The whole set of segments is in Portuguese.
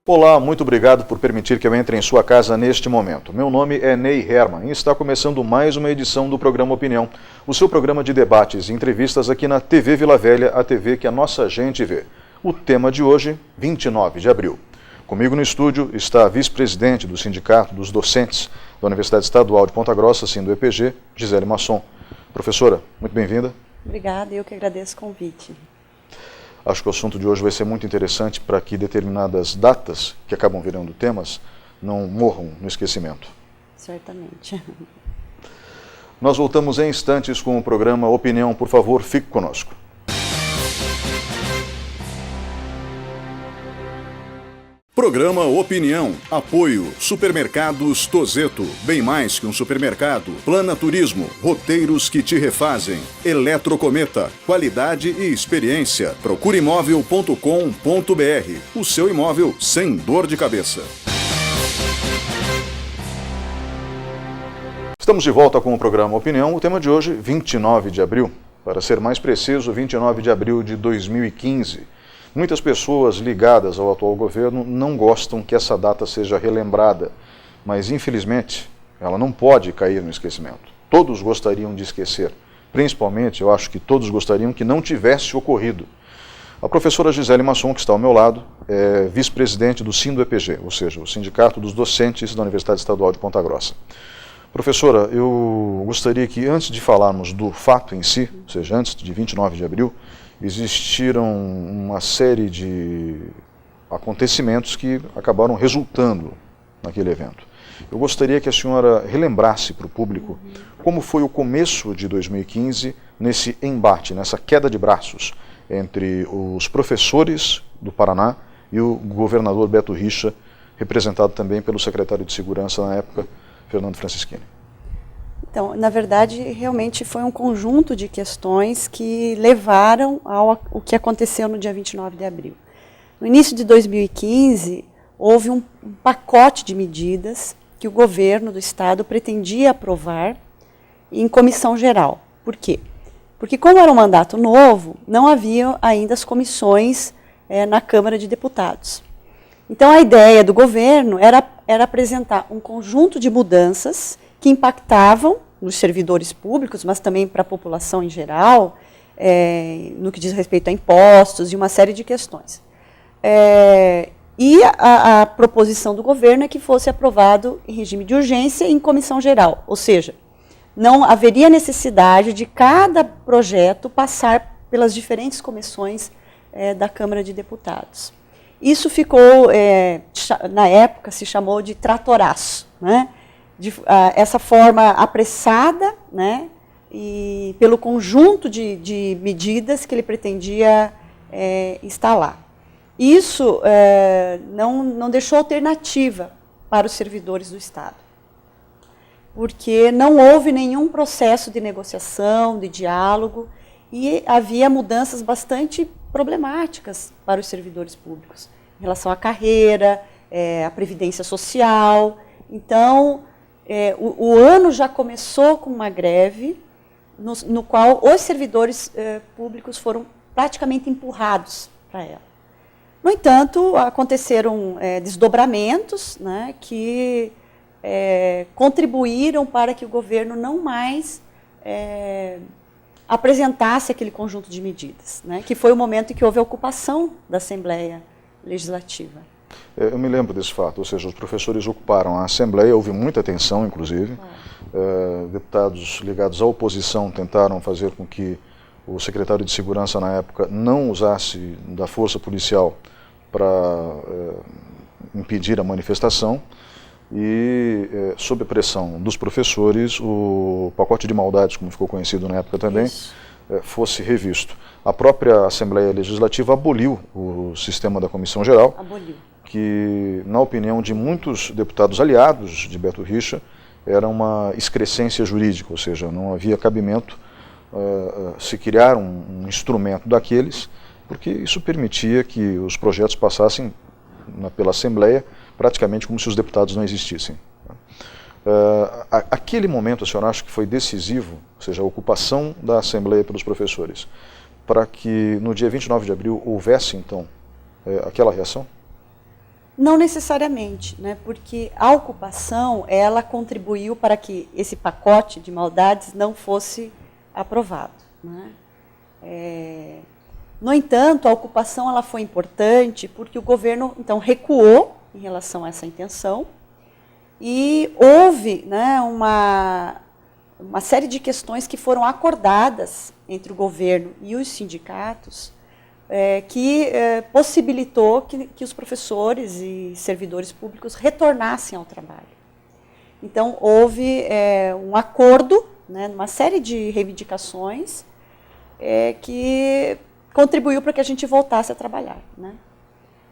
Olá, muito obrigado por permitir que eu entre em sua casa neste momento. Meu nome é Ney Herman e está começando mais uma edição do programa Opinião, o seu programa de debates e entrevistas aqui na TV Vila Velha, a TV que a nossa gente vê. O tema de hoje, 29 de abril. Comigo no estúdio está a vice-presidente do Sindicato dos Docentes da Universidade Estadual de Ponta Grossa, SINDO-EPG, Gisele Masson. Professora, muito bem-vinda. Obrigada, eu que agradeço o convite. Acho que o assunto de hoje vai ser muito interessante para que determinadas datas, que acabam virando temas, não morram no esquecimento. Certamente. Nós voltamos em instantes com o programa Opinião. Por favor, fique conosco. Programa Opinião. Apoio Supermercados Tozeto. Bem mais que um supermercado. Plana Turismo. Roteiros que te refazem. Eletrocometa. Qualidade e experiência. Procureimóvel.com.br. O seu imóvel sem dor de cabeça. Estamos de volta com o programa Opinião. O tema de hoje, 29 de abril. Para ser mais preciso, 29 de abril de 2015. Muitas pessoas ligadas ao atual governo não gostam que essa data seja relembrada, mas infelizmente ela não pode cair no esquecimento. Todos gostariam de esquecer, principalmente eu acho que todos gostariam que não tivesse ocorrido. A professora Gisele Masson, que está ao meu lado, é vice-presidente do SINDO-EPG, ou seja, o Sindicato dos Docentes da Universidade Estadual de Ponta Grossa. Professora, eu gostaria que antes de falarmos do fato em si, ou seja, antes de 29 de abril, existiram uma série de acontecimentos que acabaram resultando naquele evento. Eu gostaria que a senhora relembrasse para o público como foi o começo de 2015 nesse embate, nessa queda de braços entre os professores do Paraná e o governador Beto Richa, representado também pelo secretário de Segurança na época, Fernando Francischini. Então, na verdade, realmente foi um conjunto de questões que levaram ao que aconteceu no dia 29 de abril. No início de 2015, houve um pacote de medidas que o governo do Estado pretendia aprovar em comissão geral. Por quê? Porque, como era um mandato novo, não havia ainda as comissões na Câmara de Deputados. Então, a ideia do governo era apresentar um conjunto de mudanças que impactavam nos servidores públicos, mas também para a população em geral, no que diz respeito a impostos e uma série de questões. E a proposição do governo é que fosse aprovado em regime de urgência em comissão geral, ou seja, não haveria necessidade de cada projeto passar pelas diferentes comissões da Câmara de Deputados. Isso ficou, na época, se chamou de tratoraço, né? Essa forma apressada, né, e pelo conjunto de medidas que ele pretendia instalar. Isso não deixou alternativa para os servidores do Estado, porque não houve nenhum processo de negociação, de diálogo, e havia mudanças bastante problemáticas para os servidores públicos, em relação à carreira, à previdência social. Então, o ano já começou com uma greve, no qual os servidores públicos foram praticamente empurrados para ela. No entanto, aconteceram desdobramentos, né, que contribuíram para que o governo não mais apresentasse aquele conjunto de medidas, né, que foi o momento em que houve a ocupação da Assembleia Legislativa. Eu me lembro desse fato, ou seja, os professores ocuparam a Assembleia, houve muita tensão, inclusive. Deputados ligados à oposição tentaram fazer com que o secretário de Segurança, na época, não usasse da força policial para impedir a manifestação. E, sob a pressão dos professores, o pacote de maldades, como ficou conhecido na época também, fosse revisto. A própria Assembleia Legislativa aboliu o sistema da Comissão Geral. Aboliu. Que, na opinião de muitos deputados aliados de Beto Richa, era uma excrescência jurídica, ou seja, não havia cabimento se criar um instrumento daqueles, porque isso permitia que os projetos passassem pela Assembleia praticamente como se os deputados não existissem. Aquele momento, a senhora acha que foi decisivo, ou seja, a ocupação da Assembleia pelos professores, para que no dia 29 de abril houvesse, então, aquela reação? Não necessariamente, né, porque a ocupação, ela contribuiu para que esse pacote de maldades não fosse aprovado, né. No entanto, a ocupação ela foi importante porque o governo, então, recuou em relação a essa intenção e houve, né, uma série de questões que foram acordadas entre o governo e os sindicatos que possibilitou que os professores e servidores públicos retornassem ao trabalho. Então, houve um acordo, né, uma série de reivindicações que contribuiu para que a gente voltasse a trabalhar, né?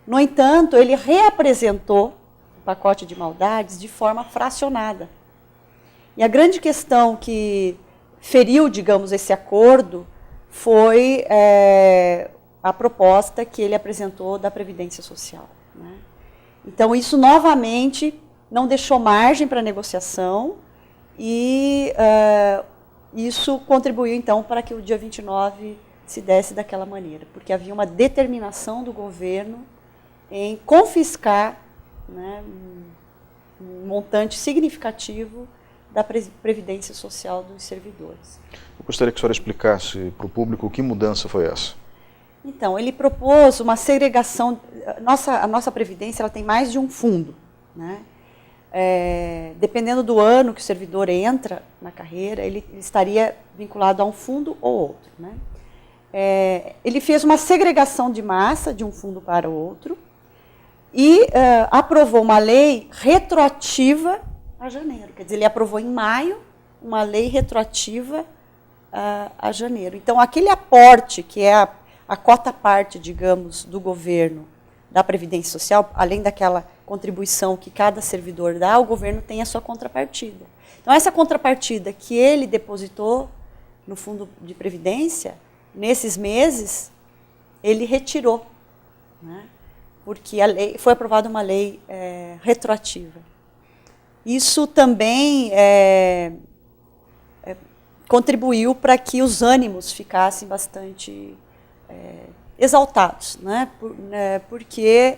No entanto, ele reapresentou o pacote de maldades de forma fracionada. E a grande questão que feriu, digamos, esse acordo foi a proposta que ele apresentou da Previdência Social, né? Então, isso novamente não deixou margem para negociação e isso contribuiu, então, para que o dia 29 se desse daquela maneira, porque havia uma determinação do governo em confiscar, né, um montante significativo da Previdência Social dos servidores. Eu gostaria que a senhora explicasse para o público que mudança foi essa. Então, ele propôs uma segregação. A nossa Previdência ela tem mais de um fundo, né? Dependendo do ano que o servidor entra na carreira, ele estaria vinculado a um fundo ou outro, né? Ele fez uma segregação de massa de um fundo para o outro e aprovou uma lei retroativa a janeiro. Quer dizer, ele aprovou em maio uma lei retroativa a janeiro. Então, aquele aporte, que é a cota-parte, digamos, do governo da Previdência Social, além daquela contribuição que cada servidor dá, o governo tem a sua contrapartida. Então, essa contrapartida que ele depositou no Fundo de Previdência, nesses meses, ele retirou, né? Porque foi aprovada uma lei retroativa. Isso também contribuiu para que os ânimos ficassem bastante exaltados, né? Porque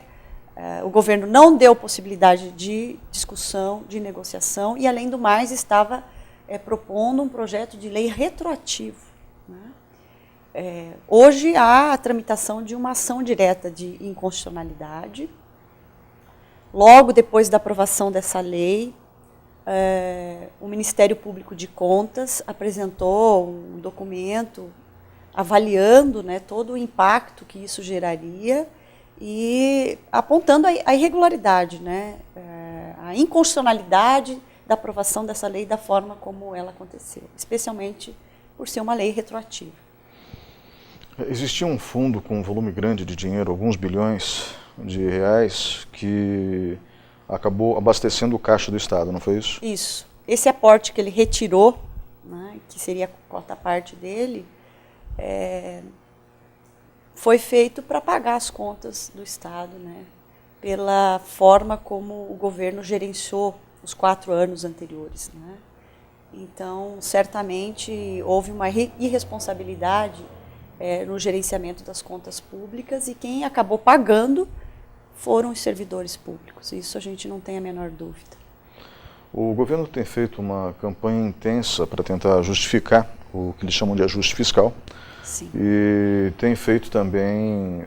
o governo não deu possibilidade de discussão, de negociação, e, além do mais, estava propondo um projeto de lei retroativo, né? Hoje há a tramitação de uma ação direta de inconstitucionalidade. Logo depois da aprovação dessa lei, o Ministério Público de Contas apresentou um documento avaliando, né, todo o impacto que isso geraria e apontando a irregularidade, né, a inconstitucionalidade da aprovação dessa lei da forma como ela aconteceu, especialmente por ser uma lei retroativa. Existia um fundo com um volume grande de dinheiro, alguns bilhões de reais, que acabou abastecendo o caixa do Estado, não foi isso? Isso. Esse aporte que ele retirou, né, que seria a cota-parte dele, foi feito para pagar as contas do Estado, né, pela forma como o governo gerenciou os 4 anos anteriores, né. Então, certamente, houve uma irresponsabilidade no gerenciamento das contas públicas e quem acabou pagando foram os servidores públicos. Isso a gente não tem a menor dúvida. O governo tem feito uma campanha intensa para tentar justificar o que eles chamam de ajuste fiscal. Sim. E tem feito também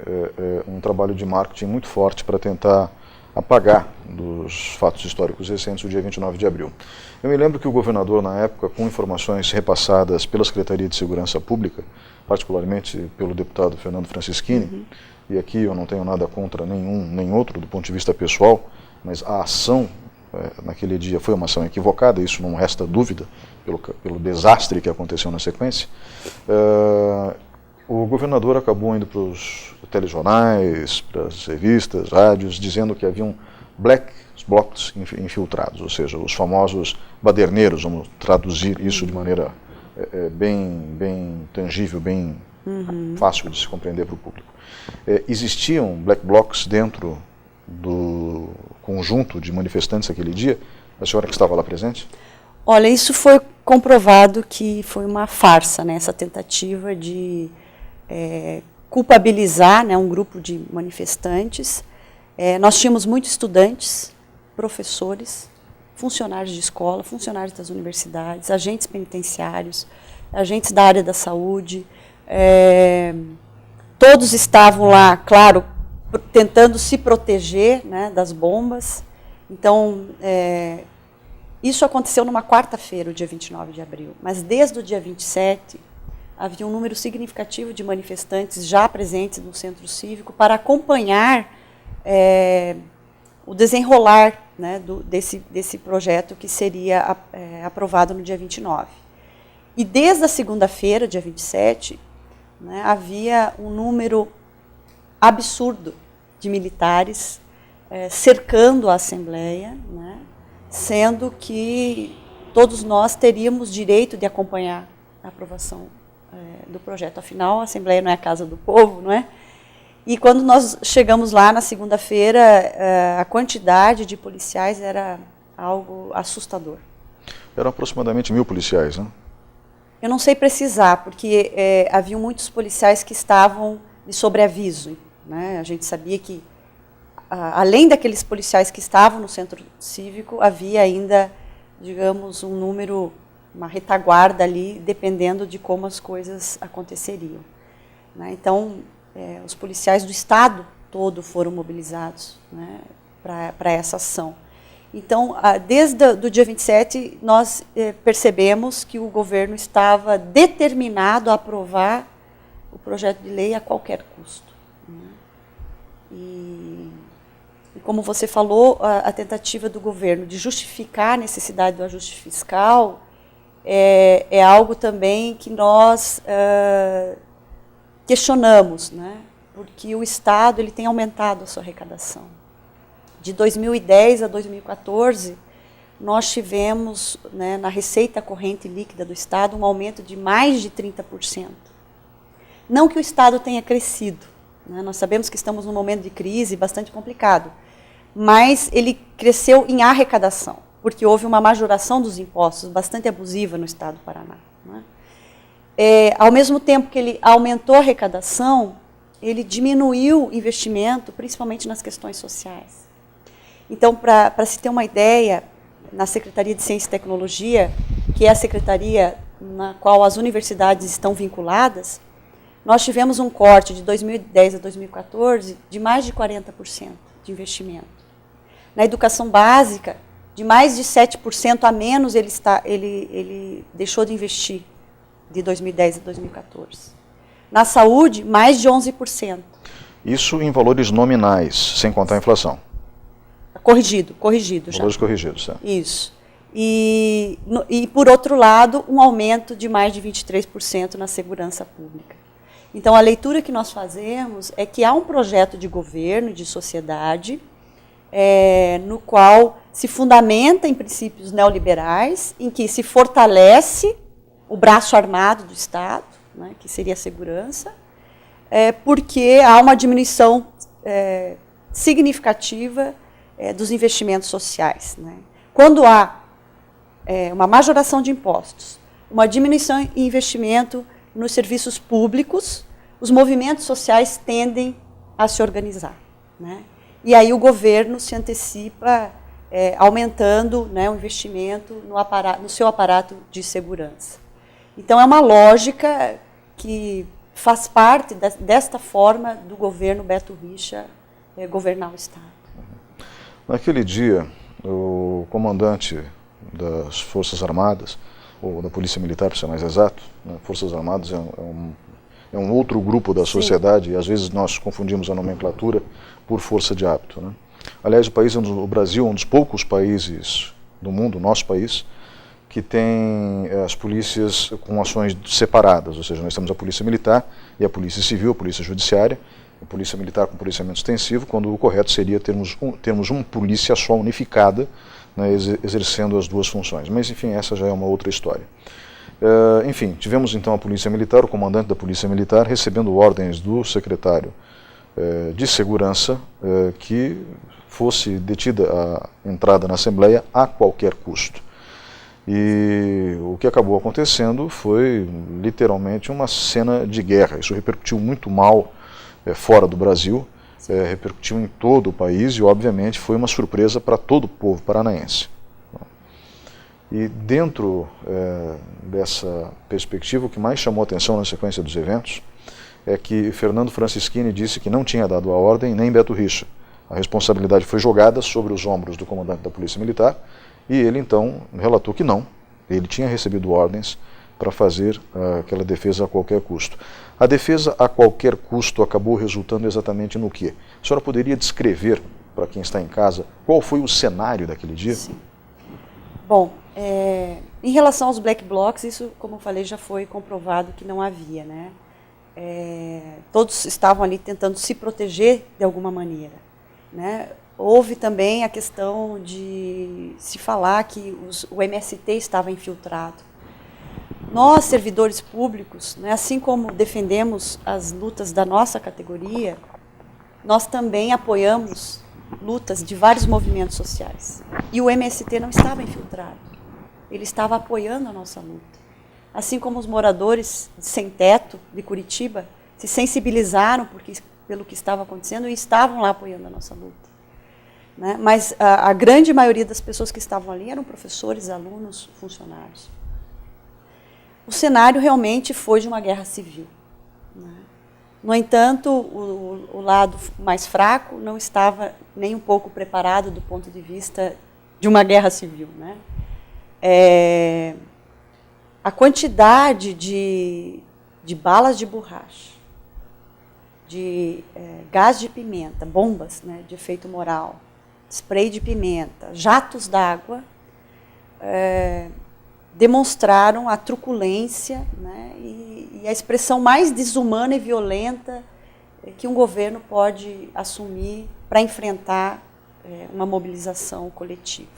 um trabalho de marketing muito forte para tentar apagar dos fatos históricos recentes o dia 29 de abril. Eu me lembro que o governador, na época, com informações repassadas pela Secretaria de Segurança Pública, particularmente pelo deputado Fernando Francischini, e aqui eu não tenho nada contra nenhum nem outro do ponto de vista pessoal, mas a ação naquele dia foi uma ação equivocada, isso não resta dúvida, pelo desastre que aconteceu na sequência. O governador acabou indo para os telejornais, para as revistas, rádios, dizendo que haviam black blocs infiltrados, ou seja, os famosos baderneiros, vamos traduzir isso de maneira bem tangível, bem fácil de se compreender para o público. Existiam black blocs dentro do conjunto de manifestantes aquele dia? A senhora que estava lá presente? Olha, isso foi comprovado que foi uma farsa, né, essa tentativa de culpabilizar, né, um grupo de manifestantes Nós tínhamos muitos estudantes, professores, funcionários de escola, funcionários das universidades, agentes penitenciários, agentes da área da saúde. Todos estavam lá, claro, tentando se proteger, né, das bombas. Então, isso aconteceu numa quarta-feira, o dia 29 de abril. Mas desde o dia 27, havia um número significativo de manifestantes já presentes no Centro Cívico para acompanhar o desenrolar, né, desse projeto que seria aprovado no dia 29. E desde a segunda-feira, dia 27, né, havia um número absurdo de militares cercando a Assembleia, né, sendo que todos nós teríamos direito de acompanhar a aprovação do projeto. Afinal, a Assembleia não é a casa do povo, não é? E quando nós chegamos lá na segunda-feira, a quantidade de policiais era algo assustador. Eram aproximadamente 1.000 policiais, né? Eu não sei precisar, porque haviam muitos policiais que estavam de sobreaviso, né? A gente sabia que, além daqueles policiais que estavam no Centro Cívico, havia ainda, digamos, um número, uma retaguarda ali, dependendo de como as coisas aconteceriam, né? Então, os policiais do Estado todo foram mobilizados, né, para essa ação. Então, desde o dia 27, nós percebemos que o governo estava determinado a aprovar o projeto de lei a qualquer custo, né? E como você falou, a tentativa do governo de justificar a necessidade do ajuste fiscal é algo também que nós questionamos, né? Porque o Estado ele tem aumentado a sua arrecadação. De 2010 a 2014, nós tivemos, né, na receita corrente líquida do Estado um aumento de mais de 30%. Não que o Estado tenha crescido, né? Nós sabemos que estamos num momento de crise bastante complicado, mas ele cresceu em arrecadação, porque houve uma majoração dos impostos bastante abusiva no Estado do Paraná, né? Ao mesmo tempo que ele aumentou a arrecadação, ele diminuiu o investimento, principalmente nas questões sociais. Então, para se ter uma ideia, na Secretaria de Ciência e Tecnologia, que é a secretaria na qual as universidades estão vinculadas, nós tivemos um corte de 2010 a 2014 de mais de 40% de investimento. Na educação básica, de mais de 7% a menos ele deixou de investir de 2010 a 2014. Na saúde, mais de 11%. Isso em valores nominais, sem contar a inflação. Corrigido já. Valores corrigidos, certo. Isso. E, por outro lado, um aumento de mais de 23% na segurança pública. Então, a leitura que nós fazemos é que há um projeto de governo, de sociedade, no qual se fundamenta em princípios neoliberais, em que se fortalece o braço armado do Estado, né, que seria a segurança, porque há uma diminuição significativa dos investimentos sociais, né? Quando há uma majoração de impostos, uma diminuição em investimento nos serviços públicos, os movimentos sociais tendem a se organizar, né? E aí o governo se antecipa aumentando, né, o investimento no seu aparato de segurança. Então, é uma lógica que faz parte desta forma do governo Beto Richa governar o Estado. Naquele dia, o comandante das Forças Armadas, ou da Polícia Militar, para ser mais exato, né, Forças Armadas é um outro grupo da sociedade, e às vezes nós confundimos a nomenclatura por força de hábito, né? Aliás, o Brasil é um dos poucos países do mundo, nosso país, que tem as polícias com ações separadas, ou seja, nós temos a Polícia Militar e a Polícia Civil, a Polícia Judiciária, a Polícia Militar com policiamento extensivo, quando o correto seria termos uma polícia só unificada, né, exercendo as duas funções. Mas, enfim, essa já é uma outra história. Enfim, tivemos então a Polícia Militar, o comandante da Polícia Militar, recebendo ordens do secretário de Segurança que fosse detida a entrada na Assembleia a qualquer custo. E o que acabou acontecendo foi literalmente uma cena de guerra. Isso repercutiu muito mal fora do Brasil. repercutiu em todo o país e, obviamente, foi uma surpresa para todo o povo paranaense. E dentro dessa perspectiva, o que mais chamou a atenção na sequência dos eventos é que Fernando Francischini disse que não tinha dado a ordem, nem Beto Richa. A responsabilidade foi jogada sobre os ombros do comandante da Polícia Militar e ele então relatou que não, ele tinha recebido ordens para fazer aquela defesa a qualquer custo. A defesa a qualquer custo acabou resultando exatamente no quê? A senhora poderia descrever para quem está em casa qual foi o cenário daquele dia? Sim. Bom, em relação aos black blocs, isso, como eu falei, já foi comprovado que não havia, né? Todos estavam ali tentando se proteger de alguma maneira, né? Houve também a questão de se falar que o MST estava infiltrado. Nós, servidores públicos, né, assim como defendemos as lutas da nossa categoria, nós também apoiamos lutas de vários movimentos sociais. E o MST não estava infiltrado, ele estava apoiando a nossa luta. Assim como os moradores de sem teto de Curitiba se sensibilizaram pelo que estava acontecendo e estavam lá apoiando a nossa luta. Né? Mas a grande maioria das pessoas que estavam ali eram professores, alunos, funcionários. O cenário realmente foi de uma guerra civil. Né? No entanto, o lado mais fraco não estava nem um pouco preparado do ponto de vista de uma guerra civil. Né? A quantidade de balas de borracha, de gás de pimenta, bombas, né, de efeito moral, spray de pimenta, jatos d'água, demonstraram a truculência, né, e a expressão mais desumana e violenta que um governo pode assumir para enfrentar uma mobilização coletiva.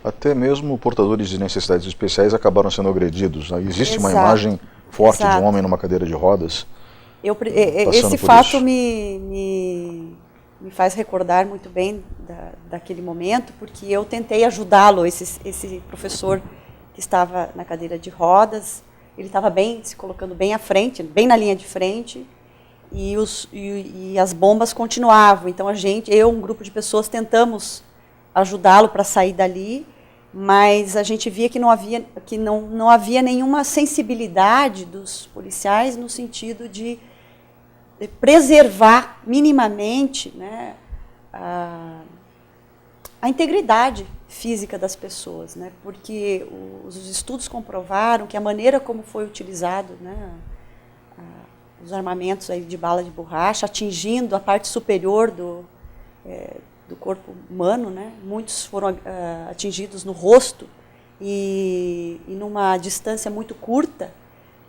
Até mesmo portadores de necessidades especiais acabaram sendo agredidos. Existe uma imagem forte de um homem numa cadeira de rodas. Esse fato me faz recordar muito bem daquele momento, porque eu tentei ajudá-lo, esse professor que estava na cadeira de rodas, ele estava se colocando bem à frente, bem na linha de frente, e as bombas continuavam. Então um grupo de pessoas, tentamos ajudá-lo para sair dali, mas a gente via que não havia nenhuma sensibilidade dos policiais no sentido de preservar minimamente, né, a integridade física das pessoas, né, porque os estudos comprovaram que a maneira como foi utilizado, né, os armamentos aí de bala de borracha, atingindo a parte superior do corpo humano, né, muitos foram atingidos no rosto e numa distância muito curta,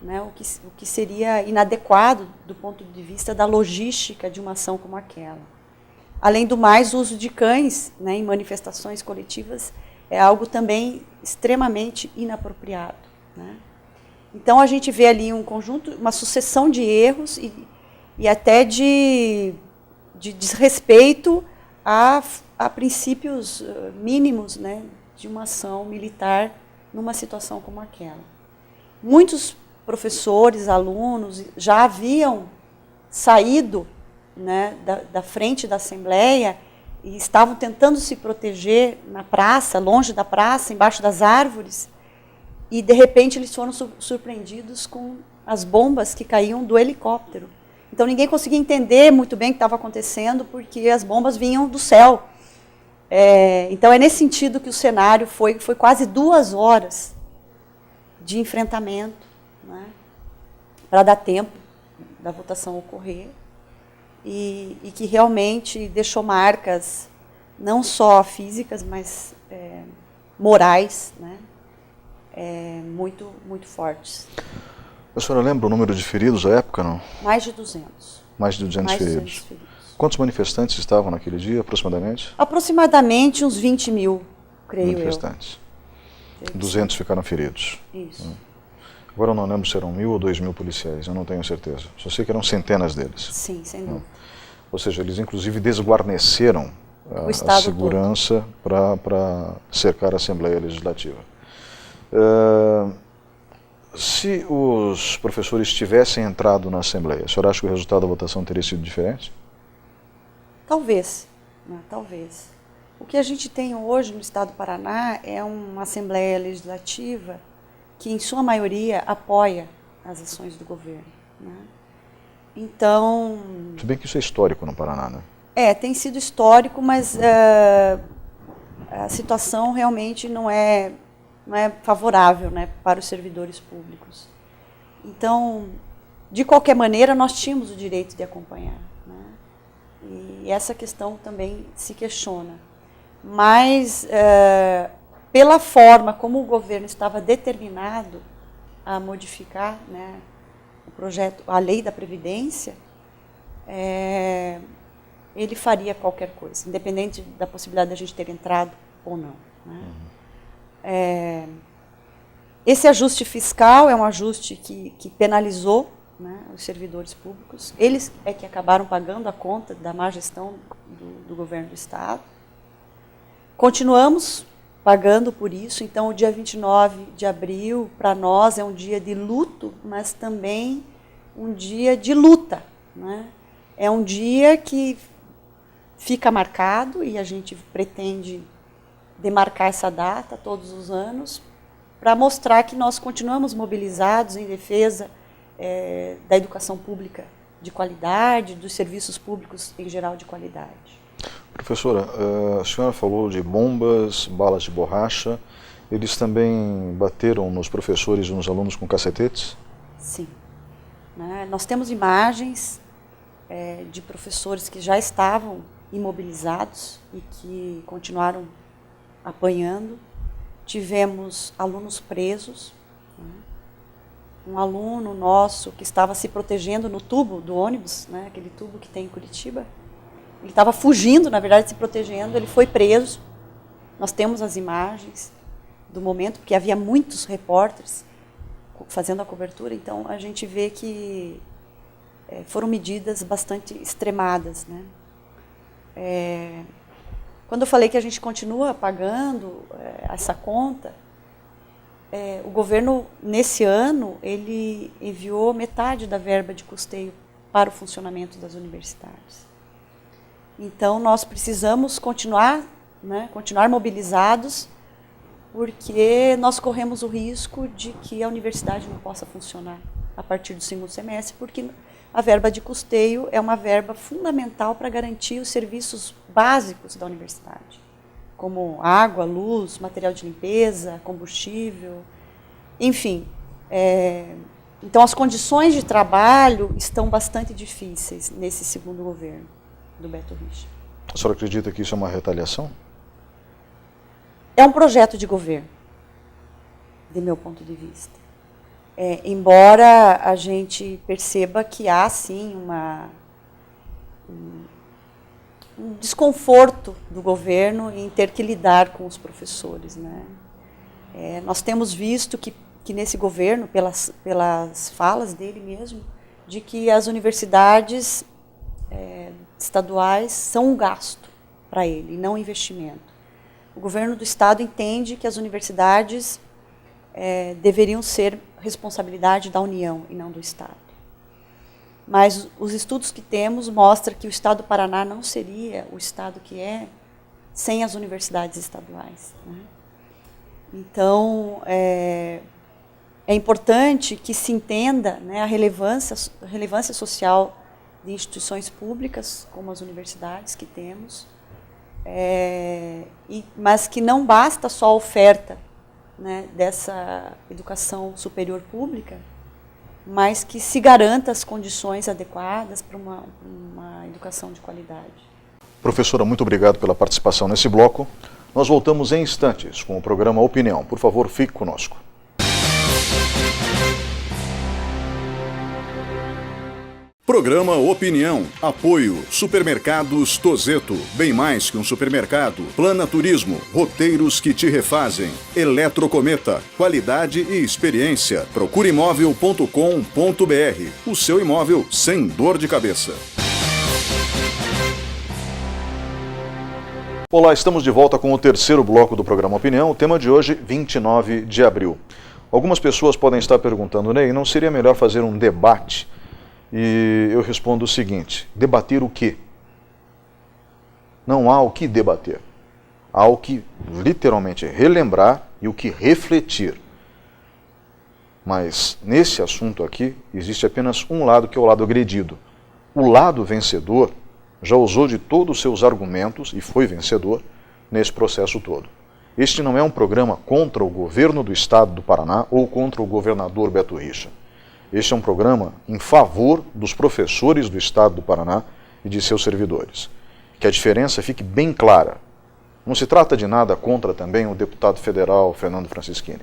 né, o que seria inadequado do ponto de vista da logística de uma ação como aquela. Além do mais, o uso de cães, né, em manifestações coletivas é algo também extremamente inapropriado. Né? Então a gente vê ali um conjunto, uma sucessão de erros e até de desrespeito a princípios mínimos, né, de uma ação militar numa situação como aquela. Muitos professores, alunos já haviam saído, né, da frente da Assembleia e estavam tentando se proteger na praça, longe da praça, embaixo das árvores, e de repente eles foram surpreendidos com as bombas que caíam do helicóptero. Então ninguém conseguia entender muito bem o que estava acontecendo, porque as bombas vinham do céu. Então é nesse sentido que o cenário foi quase 2 horas de enfrentamento, né, para dar tempo da votação ocorrer, e que realmente deixou marcas não só físicas, mas morais, né, muito, muito fortes. A senhora lembra o número de feridos à época, não? Mais de 200. Mais de 200 feridos. Quantos manifestantes estavam naquele dia, aproximadamente? Aproximadamente uns 20 mil, creio manifestantes. 200 ficaram feridos. Isso. Agora eu não lembro se eram 1.000 ou 2.000 policiais, eu não tenho certeza. Só sei que eram centenas deles. Sim, sem dúvida. Ou seja, eles inclusive desguarneceram a segurança para cercar a Assembleia Legislativa. Se os professores tivessem entrado na Assembleia, a senhora acha que o resultado da votação teria sido diferente? Talvez, né? Talvez. O que a gente tem hoje no estado do Paraná é uma Assembleia Legislativa que, em sua maioria, apoia as ações do governo, né? Então... Se bem que isso é histórico no Paraná, né? Tem sido histórico, mas a situação realmente não é favorável, né, para os servidores públicos. Então, de qualquer maneira, nós tínhamos o direito de acompanhar, né? E essa questão também se questiona. Mas, pela forma como o governo estava determinado a modificar, né, o projeto, a lei da Previdência, ele faria qualquer coisa, independente da possibilidade de a gente ter entrado ou não, né? Esse ajuste fiscal é um ajuste que penalizou, né, os servidores públicos. Eles é que acabaram pagando a conta da má gestão do governo do Estado. Continuamos pagando por isso, então o dia 29 de abril, para nós, é um dia de luto, mas também um dia de luta, né? É um dia que fica marcado e a gente pretende demarcar essa data todos os anos para mostrar que nós continuamos mobilizados em defesa da educação pública de qualidade, dos serviços públicos em geral de qualidade. Professora, a senhora falou de bombas, balas de borracha. Eles também bateram nos professores e nos alunos com cacetetes? Sim. Né? Nós temos imagens de professores que já estavam imobilizados e que continuaram apanhando. Tivemos alunos presos. Né? Um aluno nosso que estava se protegendo no tubo do ônibus, né? Aquele tubo que tem em Curitiba. Ele estava fugindo, na verdade, se protegendo, ele foi preso. Nós temos as imagens do momento, porque havia muitos repórteres fazendo a cobertura, então a gente vê que foram medidas bastante extremadas, né? Quando eu falei que a gente continua pagando essa conta, o governo, nesse ano, ele enviou metade da verba de custeio para o funcionamento das universidades. Então, nós precisamos continuar, né, continuar mobilizados, porque nós corremos o risco de que a universidade não possa funcionar a partir do segundo semestre, porque a verba de custeio é uma verba fundamental para garantir os serviços básicos da universidade, como água, luz, material de limpeza, combustível, enfim. Então, as condições de trabalho estão bastante difíceis nesse segundo governo do Beto Richa. A senhora acredita que isso é uma retaliação? É um projeto de governo, de meu ponto de vista. Embora a gente perceba que há, sim, um desconforto do governo em ter que lidar com os professores, né? Nós temos visto que nesse governo, pelas falas dele mesmo, de que as universidades estaduais são um gasto para ele, e não um investimento. O governo do Estado entende que as universidades deveriam ser responsabilidade da União e não do Estado. Mas os estudos que temos mostram que o Estado do Paraná não seria o Estado que é sem as universidades estaduais, né? Então, é importante que se entenda, né, a relevância social de instituições públicas, como as universidades que temos, mas que não basta só a oferta, né, dessa educação superior pública, mas que se garanta as condições adequadas para uma educação de qualidade. Professora, muito obrigado pela participação nesse bloco. Nós voltamos em instantes com o programa Opinião. Por favor, fique conosco. Programa Opinião. Apoio Supermercados Tozeto. Bem mais que um supermercado. Plana Turismo. Roteiros que te refazem. Eletrocometa. Qualidade e experiência. Procureimóvel.com.br. O seu imóvel sem dor de cabeça. Olá, estamos de volta com o terceiro bloco do programa Opinião. O tema de hoje, 29 de abril. Algumas pessoas podem estar perguntando, Ney, não seria melhor fazer um debate? E eu respondo o seguinte: debater o quê? não há o que debater. Há o que literalmente relembrar e o que refletir. Mas nesse assunto aqui existe apenas um lado, que é o lado agredido. O lado vencedor já usou de todos os seus argumentos e foi vencedor nesse processo todo. Este não é um programa contra o governo do estado do Paraná ou contra o governador Beto Richa. Este é um programa em favor dos professores do estado do Paraná e de seus servidores. Que a diferença fique bem clara. Não se trata de nada contra também o deputado federal Fernando Francischini,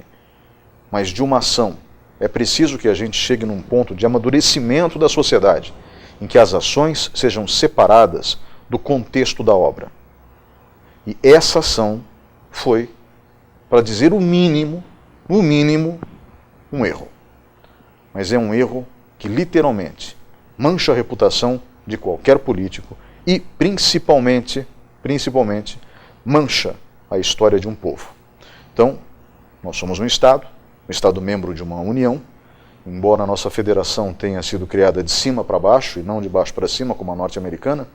mas de uma ação. É preciso que a gente chegue num ponto de amadurecimento da sociedade, em que as ações sejam separadas do contexto da obra. E essa ação foi, para dizer o mínimo, um erro. Mas é um erro que literalmente mancha a reputação de qualquer político e principalmente, mancha a história de um povo. Então, nós somos um Estado membro de uma união, embora a nossa federação tenha sido criada de cima para baixo e não de baixo para cima, como a norte-americana,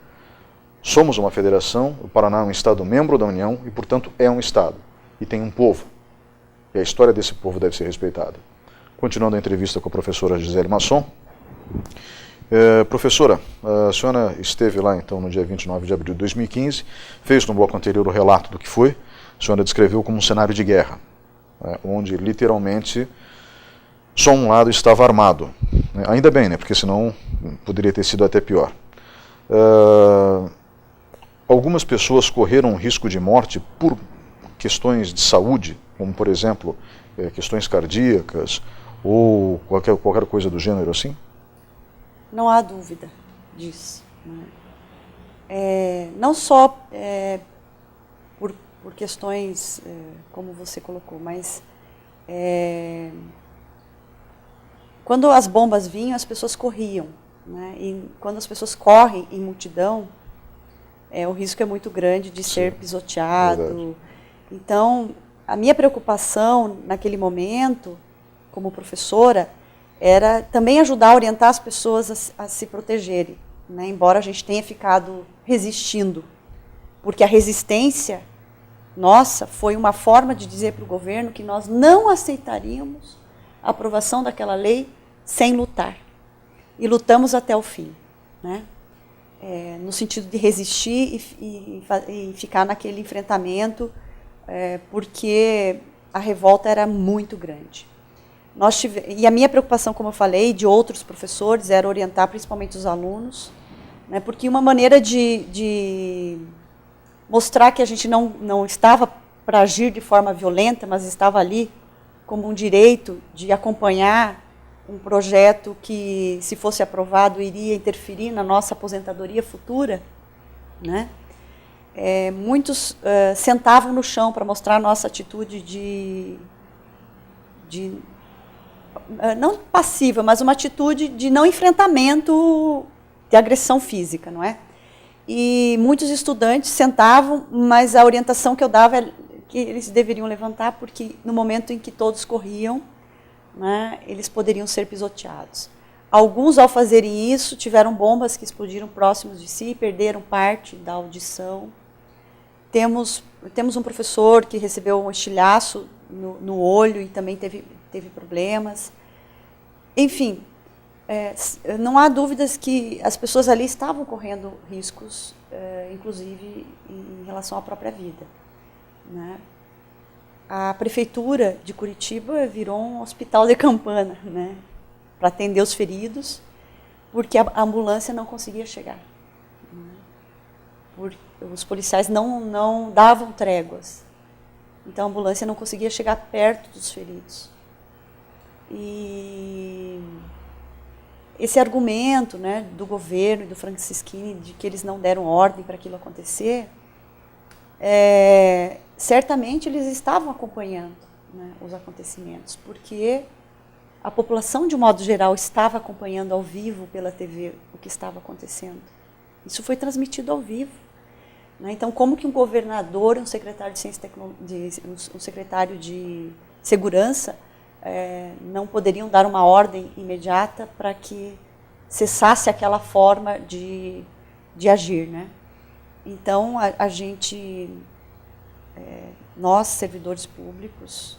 somos uma federação, o Paraná é um Estado membro da União e, portanto, é um Estado. E tem um povo. E a história desse povo deve ser respeitada. Continuando a entrevista com a professora Gisele Masson. Professora, a senhora esteve lá, então, no dia 29 de abril de 2015, fez no bloco anterior o relato do que foi, a senhora descreveu como um cenário de guerra, onde, literalmente, só um lado estava armado. Ainda bem, né? Porque senão poderia ter sido até pior. Algumas pessoas correram risco de morte por questões de saúde, como, por exemplo, questões cardíacas ou qualquer coisa do gênero assim? Não há dúvida disso. Não só por questões, como você colocou, mas quando as bombas vinham, as pessoas corriam, né? E quando as pessoas correm em multidão, o risco é muito grande de ser pisoteado. Verdade. Então, a minha preocupação naquele momento, como professora, era também ajudar a orientar as pessoas a se protegerem, né? Embora a gente tenha ficado resistindo, porque a resistência nossa foi uma forma de dizer para o governo que nós não aceitaríamos a aprovação daquela lei sem lutar. E lutamos até o fim, né? No sentido de resistir e ficar naquele enfrentamento, porque a revolta era muito grande. E a minha preocupação, como eu falei, de outros professores, era orientar principalmente os alunos, né, porque uma maneira de mostrar que a gente não estava para agir de forma violenta, mas estava ali como um direito de acompanhar um projeto que, se fosse aprovado, iria interferir na nossa aposentadoria futura, né? Muitos sentavam no chão para mostrar a nossa atitude de não passiva, mas uma atitude de não enfrentamento de agressão física, não é? E muitos estudantes sentavam, mas a orientação que eu dava é que eles deveriam levantar, porque no momento em que todos corriam, né, eles poderiam ser pisoteados. Alguns, ao fazerem isso, tiveram bombas que explodiram próximos de si, perderam parte da audição. Temos um professor que recebeu um estilhaço no olho e também teve problemas. Enfim, não há dúvidas que as pessoas ali estavam correndo riscos, inclusive em relação à própria vida, né? A prefeitura de Curitiba virou um hospital de campana, né, para atender os feridos, porque a ambulância não conseguia chegar, né? Os policiais não davam tréguas, então a ambulância não conseguia chegar perto dos feridos. E esse argumento, né, do governo e do Francischini de que eles não deram ordem para aquilo acontecer, certamente eles estavam acompanhando, né, os acontecimentos, porque a população, de um modo geral, estava acompanhando ao vivo pela TV o que estava acontecendo. Isso foi transmitido ao vivo, né? Então, como que um governador, um secretário de Ciência e Tecnologia, um secretário de Segurança, não poderiam dar uma ordem imediata para que cessasse aquela forma de agir, né? Então, a gente, nós, servidores públicos,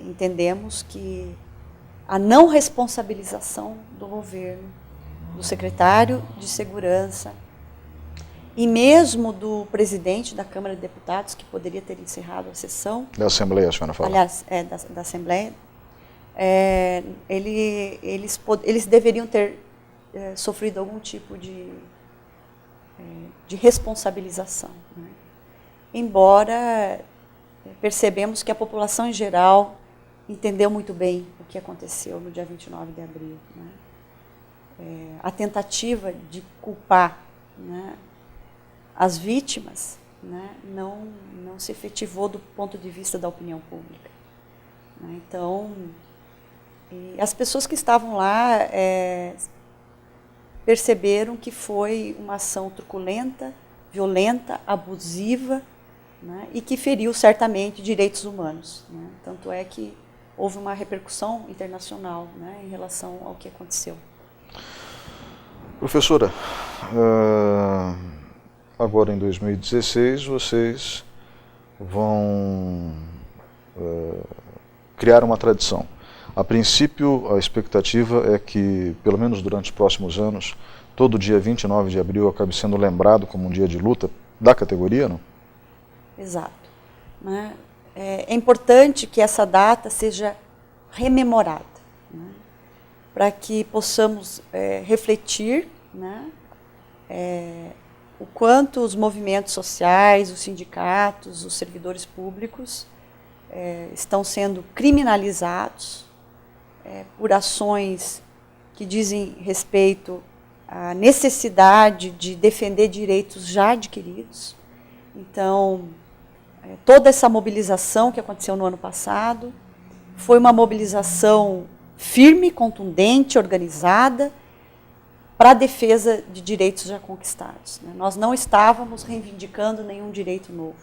entendemos que a não responsabilização do governo, do secretário de Segurança e mesmo do presidente da Câmara de Deputados, que poderia ter encerrado a sessão. Da Assembleia, a senhora fala. Aliás, da Assembleia. Eles deveriam ter sofrido algum tipo de responsabilização, né? Embora percebemos que a população em geral entendeu muito bem o que aconteceu no dia 29 de abril. Né? A tentativa de culpar, né, as vítimas, né, não se efetivou do ponto de vista da opinião pública. Né? Então, as pessoas que estavam lá perceberam que foi uma ação truculenta, violenta, abusiva, né, e que feriu certamente direitos humanos. Né? Tanto é que houve uma repercussão internacional, né, em relação ao que aconteceu. Professora, agora em 2016 vocês vão criar uma tradição. A princípio, a expectativa é que, pelo menos durante os próximos anos, todo dia 29 de abril acabe sendo lembrado como um dia de luta da categoria, não? Exato. Né? É importante que essa data seja rememorada, né? Para que possamos refletir, né, o quanto os movimentos sociais, os sindicatos, os servidores públicos estão sendo criminalizados por ações que dizem respeito à necessidade de defender direitos já adquiridos. Então, toda essa mobilização que aconteceu no ano passado foi uma mobilização firme, contundente, organizada, para a defesa de direitos já conquistados. Né? Nós não estávamos reivindicando nenhum direito novo.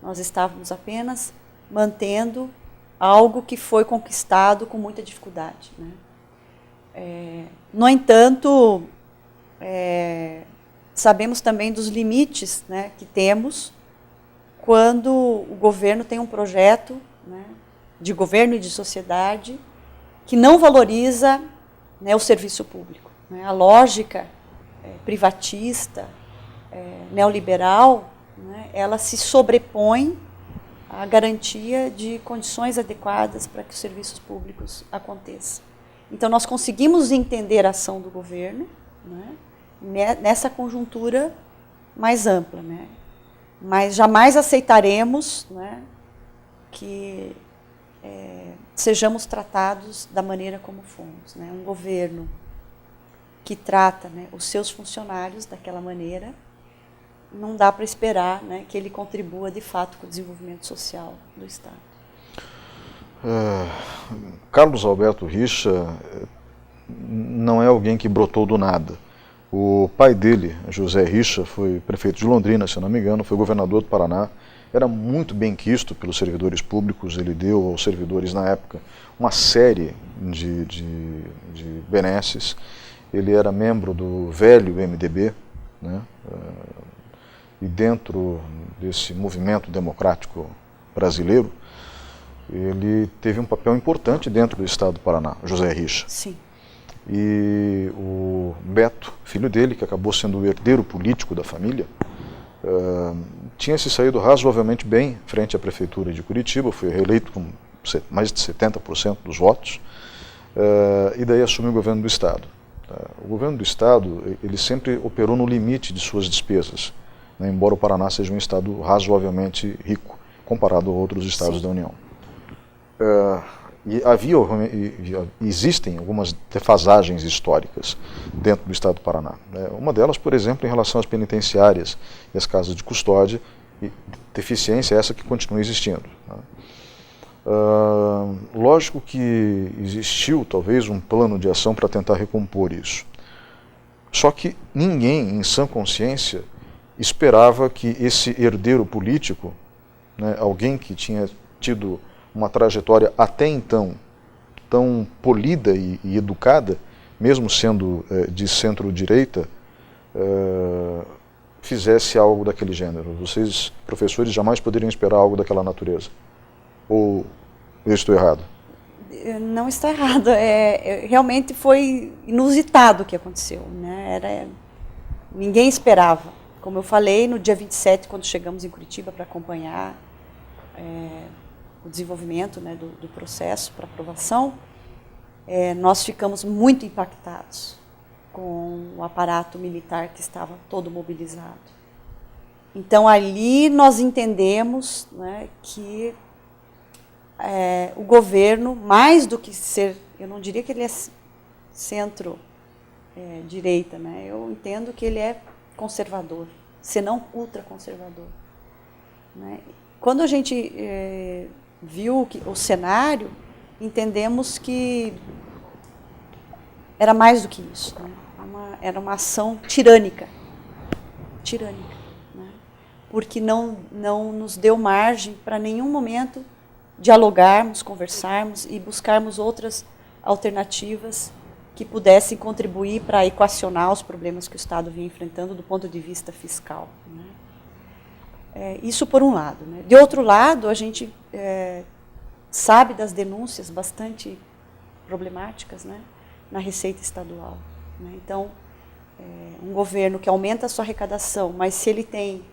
Nós estávamos apenas mantendo algo que foi conquistado com muita dificuldade. Né? No entanto, sabemos também dos limites, né, que temos quando o governo tem um projeto, né, de governo e de sociedade que não valoriza, né, o serviço público. Né? A lógica privatista, neoliberal, né, ela se sobrepõe à garantia de condições adequadas para que os serviços públicos aconteçam. Então, nós conseguimos entender a ação do governo, né, nessa conjuntura mais ampla, né? Mas jamais aceitaremos, né, que sejamos tratados da maneira como fomos. Né? Um governo que trata, né, os seus funcionários daquela maneira, não dá para esperar, né, que ele contribua de fato com o desenvolvimento social do Estado. Carlos Alberto Richa não é alguém que brotou do nada. O pai dele, José Richa, foi prefeito de Londrina, se não me engano, foi governador do Paraná, era muito bem quisto pelos servidores públicos, ele deu aos servidores na época uma série de benesses, ele era membro do velho MDB, né? E dentro desse movimento democrático brasileiro, ele teve um papel importante dentro do Estado do Paraná, José Richa. Sim. E o Beto, filho dele, que acabou sendo o herdeiro político da família, tinha se saído razoavelmente bem frente à prefeitura de Curitiba, foi reeleito com mais de 70% dos votos, e daí assumiu o governo do Estado. O governo do Estado, ele sempre operou no limite de suas despesas, né, embora o Paraná seja um Estado razoavelmente rico, comparado a outros estados Sim. da União. E existem algumas defasagens históricas dentro do Estado do Paraná. Uma delas, por exemplo, em relação às penitenciárias e às casas de custódia, e deficiência essa que continua existindo. Lógico que existiu talvez um plano de ação para tentar recompor isso. Só que ninguém, em sã consciência, esperava que esse herdeiro político, né, alguém que tinha tido uma trajetória até então tão polida e educada, mesmo sendo de centro-direita, fizesse algo daquele gênero? Vocês, professores, jamais poderiam esperar algo daquela natureza? Ou eu estou errado? Não está errado. Realmente foi inusitado o que aconteceu, né? Ninguém esperava. Como eu falei, no dia 27, quando chegamos em Curitiba para acompanhar o desenvolvimento, né, do processo para aprovação, nós ficamos muito impactados com o aparato militar que estava todo mobilizado. Então, ali nós entendemos, né, que o governo, mais do que ser, eu não diria que ele é centro-direita, né, eu entendo que ele é conservador, se não ultraconservador, né. Quando a gente viu o cenário, entendemos que era mais do que isso, né? Era uma ação tirânica, né? Porque não nos deu margem para nenhum momento dialogarmos, conversarmos e buscarmos outras alternativas que pudessem contribuir para equacionar os problemas que o Estado vinha enfrentando do ponto de vista fiscal, né? Isso por um lado, né? De outro lado, a gente sabe das denúncias bastante problemáticas, né, na Receita Estadual, né? Então, um governo que aumenta a sua arrecadação, mas se ele tem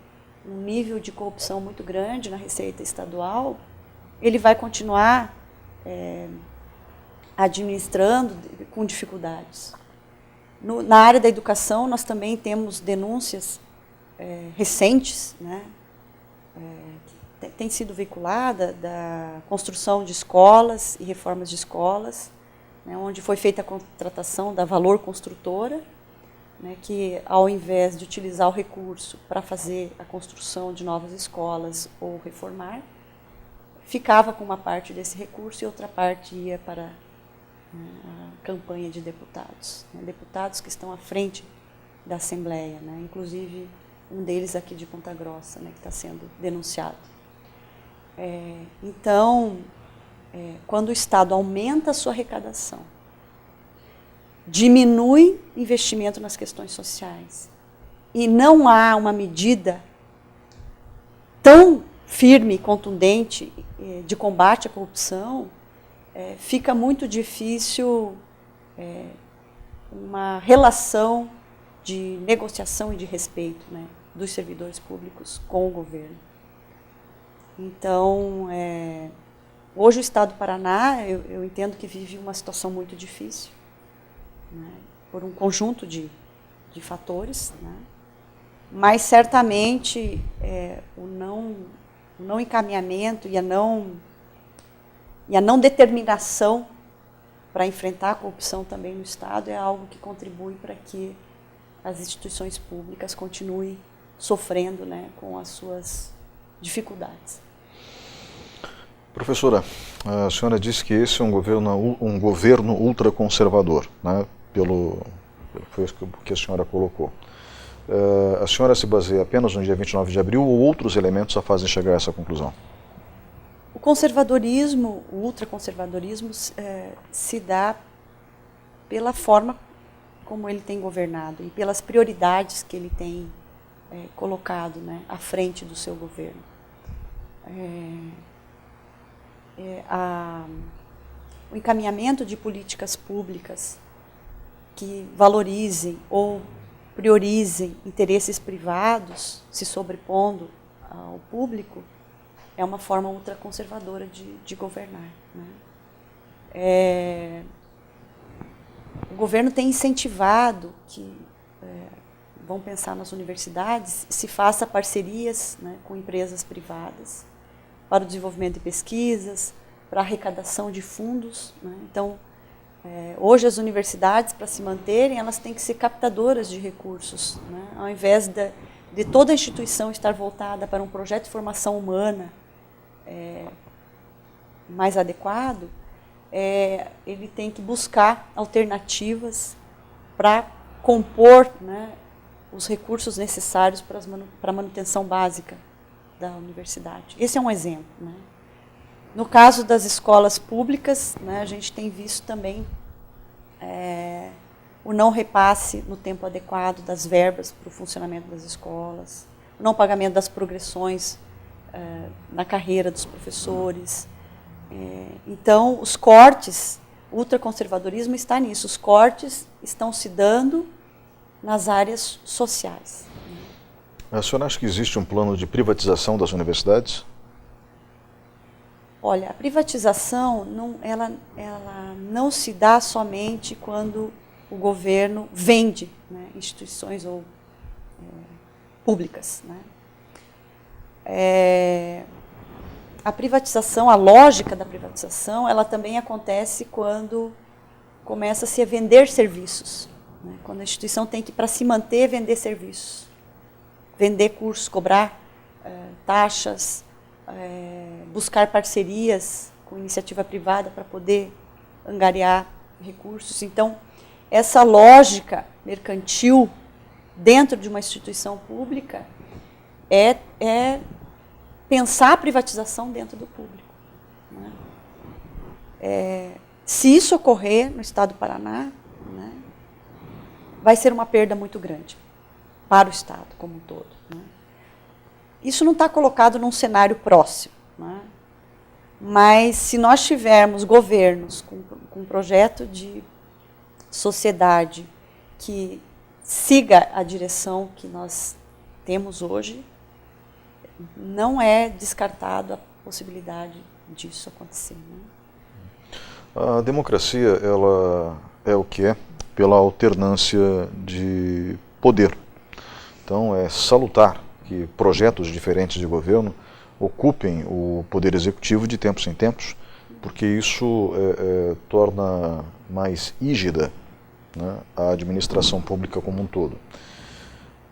um nível de corrupção muito grande na Receita Estadual, ele vai continuar administrando com dificuldades. Na área da educação, nós também temos denúncias recentes, né, que tem sido veiculada, da construção de escolas e reformas de escolas, né, onde foi feita a contratação da Valor Construtora, né, que ao invés de utilizar o recurso para fazer a construção de novas escolas ou reformar, ficava com uma parte desse recurso e outra parte ia para a campanha de deputados, né, deputados que estão à frente da Assembleia, né, inclusive um deles aqui de Ponta Grossa, né, que está sendo denunciado. Então, quando o Estado aumenta a sua arrecadação, diminui investimento nas questões sociais e não há uma medida tão firme e contundente de combate à corrupção, fica muito difícil uma relação de negociação e de respeito, né, dos servidores públicos com o governo. Então, hoje o Estado do Paraná, eu entendo que vive uma situação muito difícil, né, por um conjunto de fatores, né, mas certamente o não encaminhamento e a não determinação para enfrentar a corrupção também no Estado é algo que contribui para que as instituições públicas continuem sofrendo, né, com as suas dificuldades. Professora, a senhora disse que esse é um governo ultraconservador, né, foi o que a senhora colocou. A senhora se baseia apenas no dia 29 de abril ou outros elementos a fazem chegar a essa conclusão? O conservadorismo, o ultraconservadorismo, se dá pela forma como ele tem governado e pelas prioridades que ele tem colocado, né, à frente do seu governo. O encaminhamento de políticas públicas que valorizem ou priorizem interesses privados, se sobrepondo ao público, é uma forma ultraconservadora de governar, né? O governo tem incentivado que, vamos pensar nas universidades, se faça parcerias, né, com empresas privadas para o desenvolvimento de pesquisas, para a arrecadação de fundos, né? Então, hoje as universidades, para se manterem, elas têm que ser captadoras de recursos, né? Ao invés de toda a instituição estar voltada para um projeto de formação humana mais adequado, ele tem que buscar alternativas para compor, né, os recursos necessários para a manutenção básica da universidade. Esse é um exemplo, né? No caso das escolas públicas, né, a gente tem visto também o não repasse no tempo adequado das verbas para o funcionamento das escolas, o não pagamento das progressões na carreira dos professores. Então, os cortes, o ultraconservadorismo está nisso, os cortes estão se dando nas áreas sociais. A senhora acha que existe um plano de privatização das universidades? Olha, a privatização ela não se dá somente quando o governo vende, né, instituições ou públicas. Né? A privatização, a lógica da privatização, ela também acontece quando começa-se a vender serviços. Né? Quando a instituição tem que, para se manter, vender serviços. Vender cursos, cobrar taxas, buscar parcerias com iniciativa privada para poder angariar recursos. Então, essa lógica mercantil dentro de uma instituição pública é pensar a privatização dentro do público. Né? Se isso ocorrer no estado do Paraná, né, vai ser uma perda muito grande para o estado como um todo. Né? Isso não está colocado num cenário próximo. Né? Mas se nós tivermos governos com um projeto de sociedade que siga a direção que nós temos hoje, não é descartado a possibilidade disso acontecer. Né? A democracia, ela é o que é pela alternância de poder. Então, é salutar que projetos diferentes de governo ocupem o poder executivo de tempos em tempos, porque isso torna mais rígida, né, a administração pública como um todo.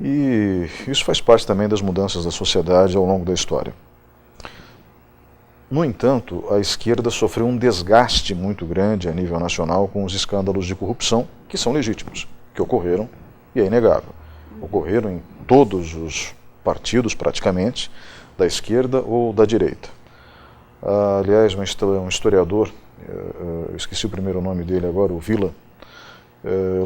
E isso faz parte também das mudanças da sociedade ao longo da história. No entanto, a esquerda sofreu um desgaste muito grande a nível nacional com os escândalos de corrupção, que são legítimos, que ocorreram, e é inegável. Ocorreram em todos os partidos, praticamente, da esquerda ou da direita. Aliás, um historiador, eu esqueci o primeiro nome dele agora, o Villa,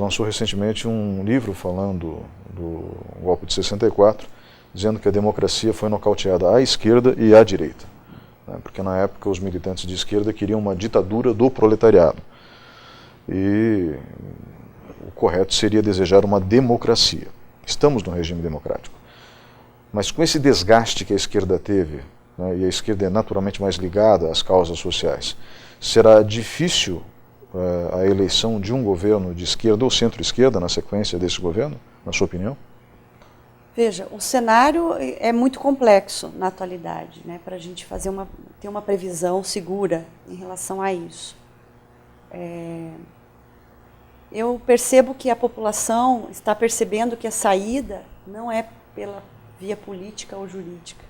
lançou recentemente um livro falando do golpe de 64, dizendo que a democracia foi nocauteada à esquerda e à direita. Né? Porque na época os militantes de esquerda queriam uma ditadura do proletariado. E o correto seria desejar uma democracia. Estamos num regime democrático. Mas com esse desgaste que a esquerda teve, né, e a esquerda é naturalmente mais ligada às causas sociais, será difícil a eleição de um governo de esquerda ou centro-esquerda na sequência desse governo, na sua opinião? Veja, o cenário é muito complexo na atualidade, né, para a gente ter uma previsão segura em relação a isso. Eu percebo que a população está percebendo que a saída não é pela via política ou jurídica,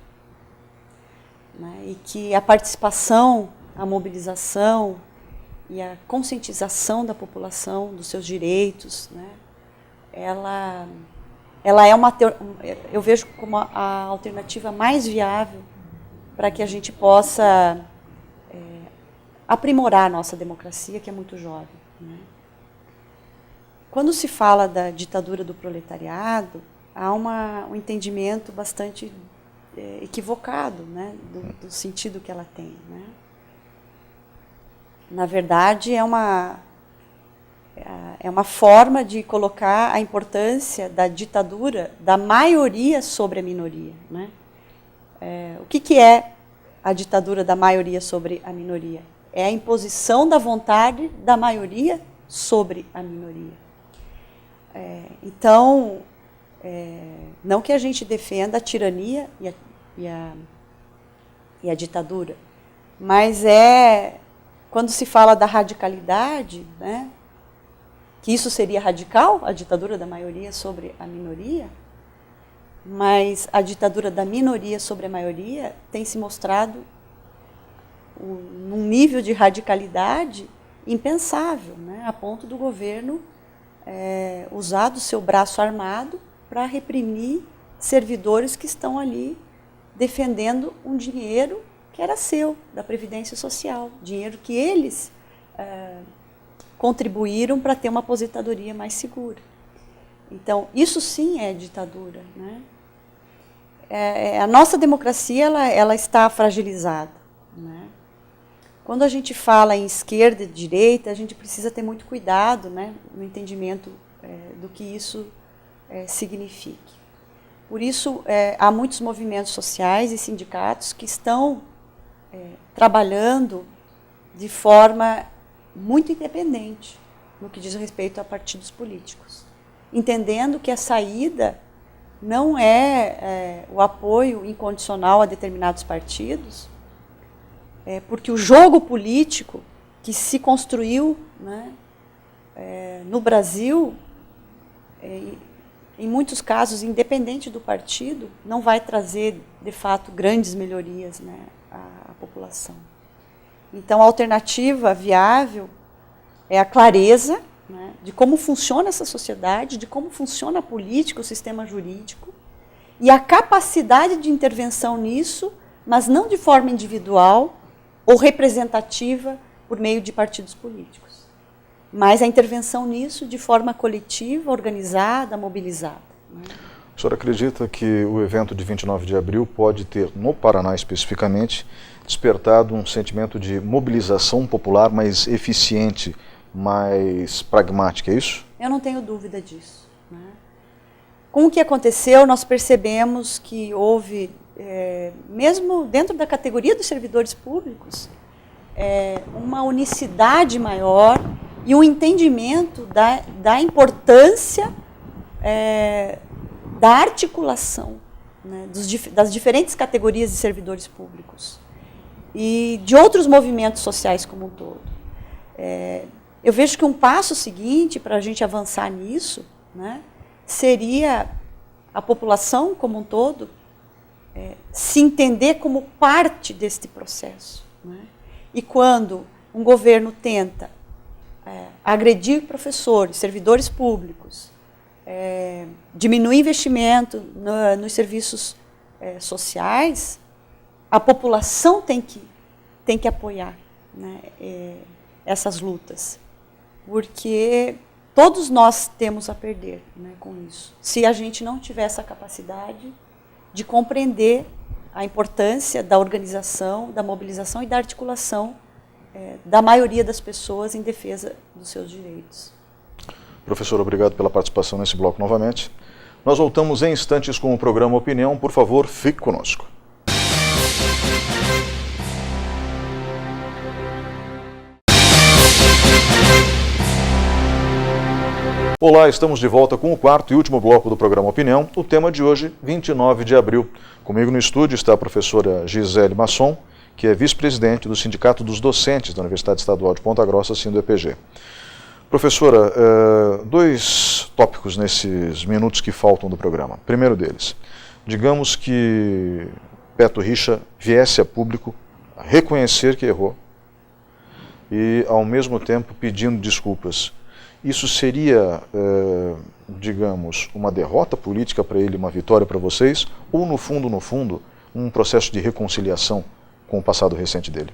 né, e que a participação, a mobilização e a conscientização da população dos seus direitos, né, ela é eu vejo como a alternativa mais viável para que a gente possa aprimorar a nossa democracia, que é muito jovem. Né. Quando se fala da ditadura do proletariado, há um entendimento bastante equivocado, né, do sentido que ela tem. Né. Na verdade, é uma forma de colocar a importância da ditadura da maioria sobre a minoria. Né. O que é a ditadura da maioria sobre a minoria? É a imposição da vontade da maioria sobre a minoria. Então, não que a gente defenda a tirania e a ditadura, mas quando se fala da radicalidade, né, que isso seria radical, a ditadura da maioria sobre a minoria, mas a ditadura da minoria sobre a maioria tem se mostrado num nível de radicalidade impensável, né, a ponto do governo usar do seu braço armado para reprimir servidores que estão ali defendendo um dinheiro que era seu, da Previdência Social, dinheiro que eles contribuíram para ter uma aposentadoria mais segura. Então, isso sim é ditadura, né? A nossa democracia ela está fragilizada, né? Quando a gente fala em esquerda e direita, a gente precisa ter muito cuidado, né, no entendimento do que isso signifique. Por isso, há muitos movimentos sociais e sindicatos que estão trabalhando de forma muito independente no que diz respeito a partidos políticos, entendendo que a saída não é o apoio incondicional a determinados partidos, porque o jogo político que se construiu, né, no Brasil, em muitos casos, independente do partido, não vai trazer, de fato, grandes melhorias, né, à população. Então, a alternativa viável é a clareza, né, de como funciona essa sociedade, de como funciona a política, o sistema jurídico, e a capacidade de intervenção nisso, mas não de forma individual ou representativa por meio de partidos políticos, mas a intervenção nisso de forma coletiva, organizada, mobilizada, né? A senhora acredita que o evento de 29 de abril pode ter, no Paraná especificamente, despertado um sentimento de mobilização popular mais eficiente, mais pragmática, é isso? Eu não tenho dúvida disso, né? Com o que aconteceu, nós percebemos que houve, mesmo dentro da categoria dos servidores públicos, uma unicidade maior e um entendimento da importância da articulação, né, das diferentes categorias de servidores públicos e de outros movimentos sociais como um todo. Eu vejo que um passo seguinte para a gente avançar nisso, né, seria a população como um todo se entender como parte deste processo, né? E quando um governo tenta agredir professores, servidores públicos, diminuir investimento nos serviços sociais, a população tem que apoiar, né, essas lutas, porque todos nós temos a perder, né, com isso, se a gente não tiver essa capacidade de compreender a importância da organização, da mobilização e da articulação da maioria das pessoas em defesa dos seus direitos. Professor, obrigado pela participação nesse bloco novamente. Nós voltamos em instantes com o programa Opinião. Por favor, fique conosco. Olá, estamos de volta com o quarto e último bloco do programa Opinião. O tema de hoje, 29 de abril. Comigo no estúdio está a professora Gisele Masson, que é vice-presidente do Sindicato dos Docentes da Universidade Estadual de Ponta Grossa, SINDO-EPG. Professora, dois tópicos nesses minutos que faltam do programa. Primeiro deles, digamos que Beto Richa viesse a público a reconhecer que errou e, ao mesmo tempo, pedindo desculpas. Isso seria, digamos, uma derrota política para ele, uma vitória para vocês, ou no fundo, um processo de reconciliação com o passado recente dele?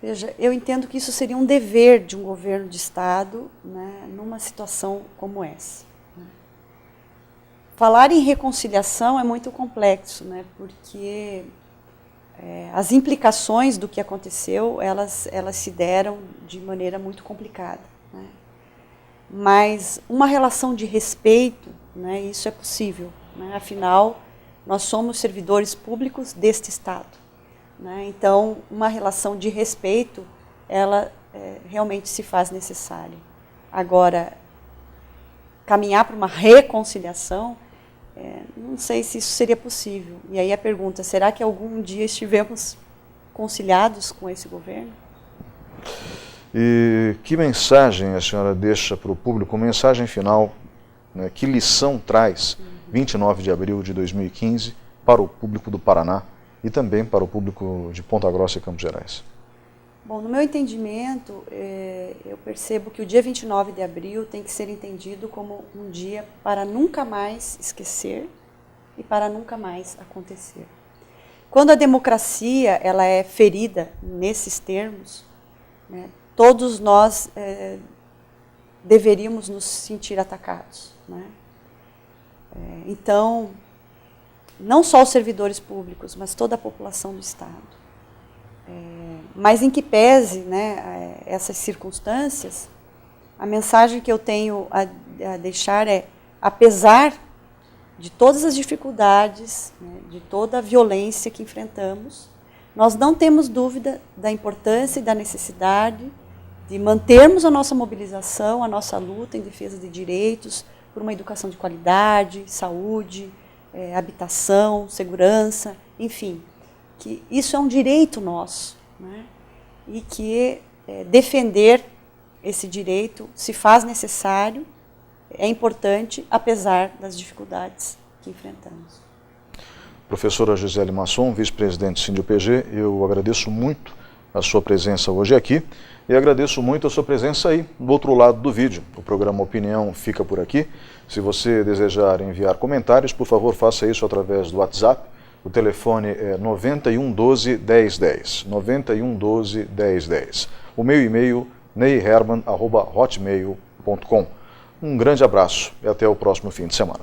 Veja, eu entendo que isso seria um dever de um governo de Estado, né, numa situação como essa, né? Falar em reconciliação é muito complexo, né, porque as implicações do que aconteceu, elas se deram de maneira muito complicada, né? Mas uma relação de respeito, né, isso é possível, né? Afinal, nós somos servidores públicos deste Estado, né? Então, uma relação de respeito, ela realmente se faz necessária. Agora, caminhar para uma reconciliação, não sei se isso seria possível. E aí a pergunta, será que algum dia estivemos conciliados com esse governo? E que mensagem a senhora deixa para o público, mensagem final, né, que lição traz 29 de abril de 2015 para o público do Paraná e também para o público de Ponta Grossa e Campos Gerais? Bom, no meu entendimento, eu percebo que o dia 29 de abril tem que ser entendido como um dia para nunca mais esquecer e para nunca mais acontecer. Quando a democracia ela é ferida nesses termos, né, todos nós deveríamos nos sentir atacados, né? Então, não só os servidores públicos, mas toda a população do Estado. Mas em que pese, né, essas circunstâncias, a mensagem que eu tenho a deixar é, apesar de todas as dificuldades, né, de toda a violência que enfrentamos, nós não temos dúvida da importância e da necessidade de mantermos a nossa mobilização, a nossa luta em defesa de direitos, por uma educação de qualidade, saúde, habitação, segurança, enfim, que isso é um direito nosso, né? E que defender esse direito se faz necessário, é importante, apesar das dificuldades que enfrentamos. Professora Gisele Masson, vice-presidente do SINDI-UPG, eu agradeço muito a sua presença hoje aqui e agradeço muito a sua presença aí, do outro lado do vídeo. O programa Opinião fica por aqui. Se você desejar enviar comentários, por favor, faça isso através do WhatsApp. O telefone é 9112 1010, 9112 1010. O meu e-mail, neyherman@hotmail.com. Um grande abraço e até o próximo fim de semana.